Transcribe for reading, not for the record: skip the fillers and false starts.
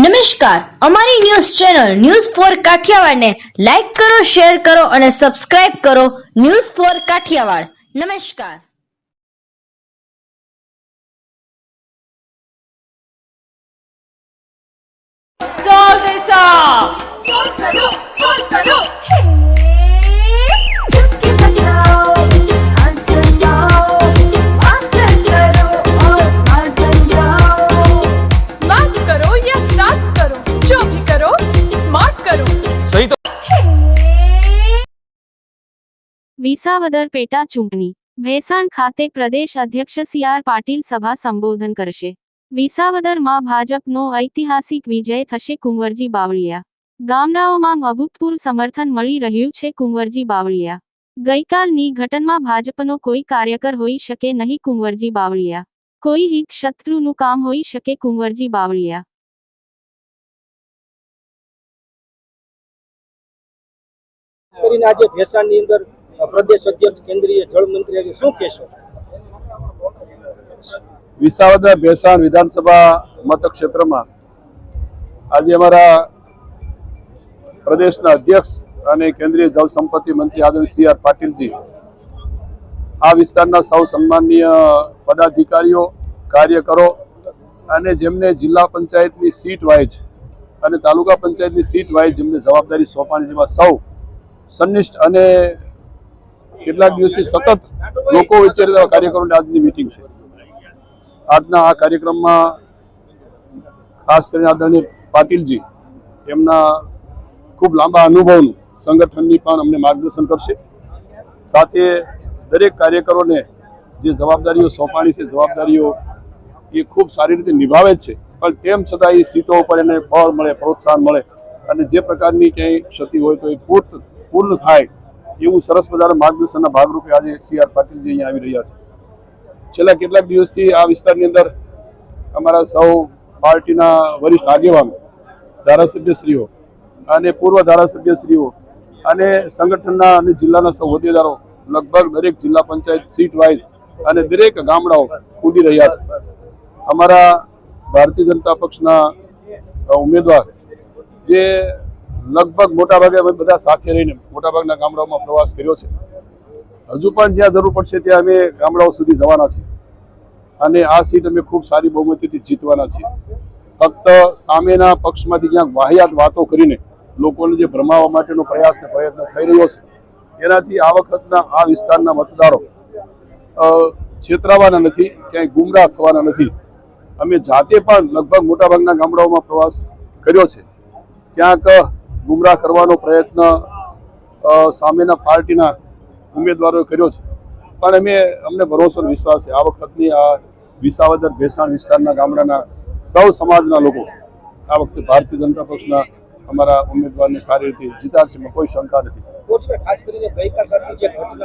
નમસ્કાર, અમારી news channel news for Kathiyawad ને લાઈક કરો, શેર કરો અને સબસ્ક્રાઇબ કરો. News for Kathiyawad. નમસ્કાર. सोल्व करो हे चुटकी बजाओ आंसर पाओ आंसर करो और स्मार्ट बन जाओ मैथ करो या साथ करो जो भी करो स्मार्ट करो सही तो વિસાવદર પેટા ચૂંટણી ભેસાણ ખાતે પ્રદેશ અધ્યક્ષ સી.આર. પાટીલ સભા સંબોધન કરશે. વિસાવદરમાં ભાજપનો ઐતિહાસિક વિજય થશે. કુંવરજી બાવળિયા. ગામડાઓમાં અભૂતપૂર્વ સમર્થન મળી રહ્યું છે. કુંવરજી બાવળિયા. ગઈકાલની ઘટનામાં ભાજપનો કોઈ કાર્યકર હોઈ શકે નહીં. કુંવરજી બાવળિયા. કોઈ હિત શત્રુનું કામ હોઈ શકે. કુંવરજી બાવળિયા. કરીને આજે ભેસાણની અંદર પ્રદેશ અધ્યક્ષ કેન્દ્રીય જળ મંત્રી શું કહેશો? વિસાવદર ભેસાણ વિધાનસભા મતક્ષેત્રમાં આજે અમારા પ્રદેશના અધ્યક્ષ અને કેન્દ્રીય જળ સંપત્તિ મંત્રી આદરણીય સી.આર. પાટીલજી આ વિસ્તારના સૌ સન્માનનીય પદાધિકારીઓ, કાર્યકરો અને જેમને જિલ્લા પંચાયતની સીટ વાઇઝ અને તાલુકા પંચાયતની સીટ વાઇઝ જેમને જવાબદારી સોંપવાની, જેમાં સૌ સનિષ્ઠ અને કેટલાક દિવસથી સતત લોકો વિચારતા કાર્યકરોની આજની મિટિંગ છે. આજના આ કાર્યક્રમમાં ખાસ કરીને આદરણીય પાટીલજી એમના ખૂબ લાંબા અનુભવનું સંગઠનની પણ અમને માર્ગદર્શન કરશે. સાથે દરેક કાર્યકરોને જે જવાબદારીઓ સોંપાણી છે, જવાબદારીઓ એ ખૂબ સારી રીતે નિભાવે છે, પણ તેમ છતાં એ સીટો ઉપર એને બળ મળે, પ્રોત્સાહન મળે અને જે પ્રકારની ક્યાંય ક્ષતિ હોય તો એ પૂર્ણ થાય એવું સરસ મજાના માર્ગદર્શનના ભાગરૂપે આજે સી.આર. પાટીલજી અહીંયા આવી રહ્યા છે. છેલ્લા કેટલાક દિવસથી આ વિસ્તારની અંદર અમારા સૌ પાર્ટીના વરિષ્ઠ આગેવાનો, ધારાસભ્યશ્રીઓ અને પૂર્વ ધારાસભ્યશ્રીઓ અને સંગઠનના અને જિલ્લાના સૌ હોદ્દેદારો લગભગ દરેક જિલ્લા પંચાયત સીટ વાઇઝ અને દરેક ગામડાઓ કૂદી રહ્યા છે. અમારા ભારતીય જનતા પક્ષના ઉમેદવાર જે લગભગ મોટાભાગે અમે બધા સાથે રહીને મોટાભાગના ગામડાઓમાં પ્રવાસ કર્યો છે. હજુ પણ જ્યાં જરૂર પડશે ત્યાં અમે ગામડાઓ સુધી જવાના છીએ અને આ સીટ અમે ખૂબ સારી બહુમતીથી જીતવાના છીએ. ફક્ત સામેના પક્ષમાંથી ક્યાંક વાહિયાત વાતો કરીને લોકોને જે ભ્રમાવવા માટેનો પ્રયત્ન થઈ રહ્યો છે, એનાથી આ વખતના આ વિસ્તારના મતદારો છેતરાવાના નથી, ક્યાંય ગુમરાહ થવાના નથી. અમે જાતે પણ લગભગ મોટાભાગના ગામડાઓમાં પ્રવાસ કર્યો છે. ક્યાંક ગુમરાહ કરવાનો પ્રયત્ન સામેના પાર્ટીના ઉમેદવારોએ કર્યો છે, પણ અમને ભરોસો વિશ્વાસ છે આ વખતની આ વિસાવદર ભેસાણ વિસ્તારના ગામડાના સૌ સમાજના લોકો આ વખતે ભારતીય જનતા પક્ષના અમારા ઉમેદવારને સારી રીતે જીતાડશે, કોઈ શંકા નથી. ખાસ કરીને ગઈકાલ રાતની જે ઘટના